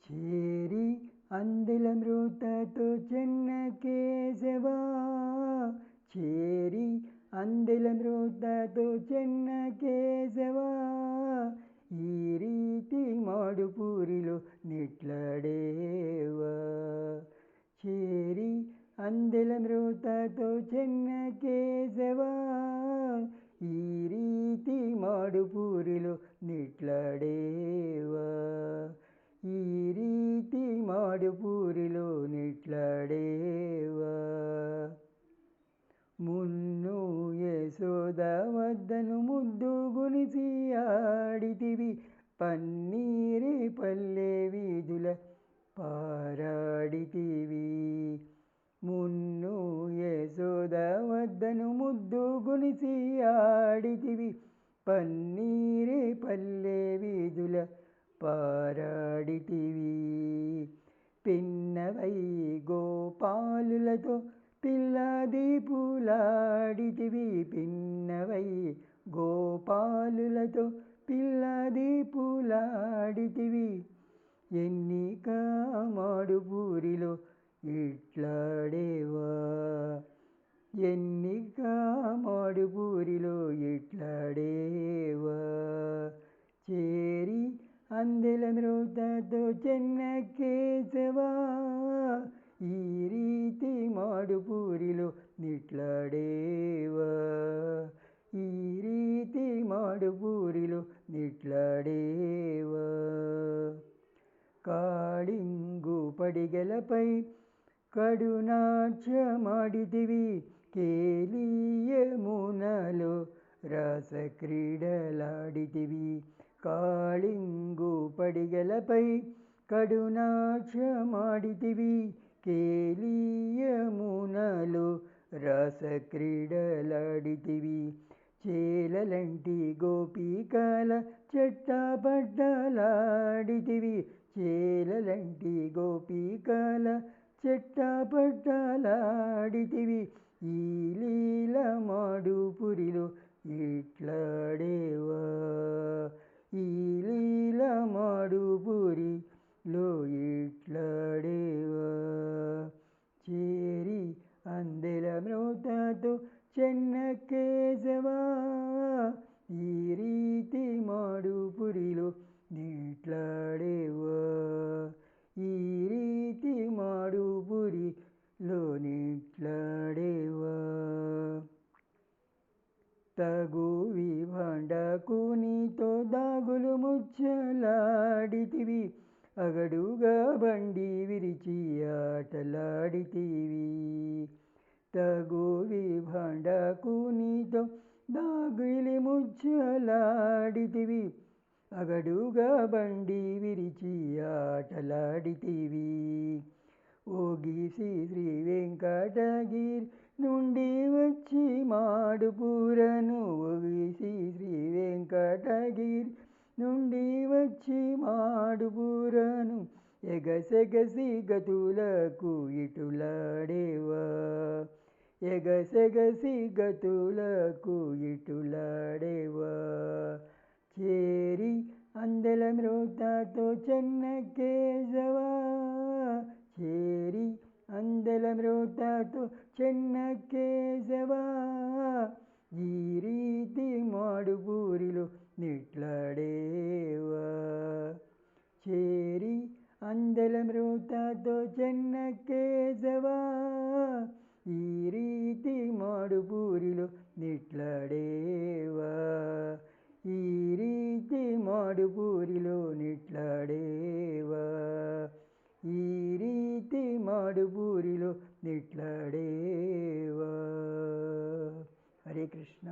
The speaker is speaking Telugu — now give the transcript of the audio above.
చేరి అందెల మృతతో చెన్న కేశవా, చేరి అందెల మృతతో చెన్న కేశవా, ఈ ರೀತಿ ಮಾಡುಪೂರಿಲು ನಿಟ್ಲಡೇವ. చేరి అందెల మృతతో చెన్న కేశవా, ఈ ರೀತಿ ಮಾಡುಪೂರಿಲು ನಿಟ್ಲಡೇವ. ఈ ರೀತಿ ಮಾಡುಪೂರಿಲು నిట్లడేవ. మున్ను యశోద వద్దను ముద్దు గునిసి ఆడితివి, పన్నీరే పల్లె వీధుల పారాడితివి. మున్ను యశోద వద్దను ముద్దు గునిసి ఆడితివి, పన్నీరే పల్లె వీధుల పారాడితివి. పిన్నవై గోపాలులతో పిల్లాది పూలాడితివి, పిన్నవై గోపాలులతో పిల్లాది పూలాడితివి. ఎన్నిక ಮಾಡುಪూరిలో ఇట్లాడేవా, ఎన్నిక ಮಾಡುಪూరిలో ఇట్లాడేవా. చేరి అందెల మృతతో చెన్న కేశవా, ఈ ರೀತಿ ಮಾಡುಪೂರಿಲು ನಿಟ್ಲಡೇವ. ఈ ರೀತಿ ಮಾಡುಪೂರಿಲು నిట్లడేవ. కాళింగు పడిగలపై కడునాట్యమాడితివి, కేలియమునలో రాసక్రీడలాడితివి. కాళింగు పడిగలపై కడునాట్యమాడితివి, కేలియమునలో రాసక్రీడలాడితివి. చేలలంటి గోపికల చెట్టపట్టలాడితివి, చేలలంటి గోపికల చెట్టపట్టలాడితివి. ఈ లీల ಮಾಡುಪూరిలో ఇట్లాడేవా, ఈ లీల ಮಾಡುಪూరిలో ఇట్లాడేవా. చేరి అందెల మృతతో చెన్న కేశవా, ఈ ರೀತಿ ಮಾಡುಪೂರಿలో నిట్లడేవా. ఈ ರೀತಿ ಮಾಡುಪూరిలో నిట్లడేవా. తగు విభండకు నీతో దాగులు ముచ్చలాడితివి, అగడుగా బండి విరిచి ఆటలాడితివి. తగు విభండకు నీతో దాగులి ముచ్చలాడితివి, అగడుగా బండి విరిచి ఆటలాడితివి. ఓగిసి శ్రీ వెంకటగిరి నుండి వచ్చి ಮಾಡುಪూరను, ఓగిసి శ్రీ వెంకటగిరి నుండి వచ్చి ಮಾಡುಪూరను. ఎగసెగసి గతులకు ఇటులాడేవా, ఎగసెగసి గతులకు ఇటులాడేవా. చేరి అందెల మృతతో చెన్న కేశవా, చేరి అందెల మృతతో చెన్న కేశవా, ఈ ರೀತಿ ಮಾಡುಪూరిలో నిట్లడేవా. చేరి అందెల మృతతో చెన్న కేశవా, ఈ ರೀತಿ ಮಾಡುಪూరిలో నిట్లడేవా. ఈ ರೀತಿ ಮಾಡುಪూరిలో నిట్లడేవా. ఈ ರೀತಿ ಮಾಡುಪూరిలో నిట్లడేవా. హరే కృష్ణ.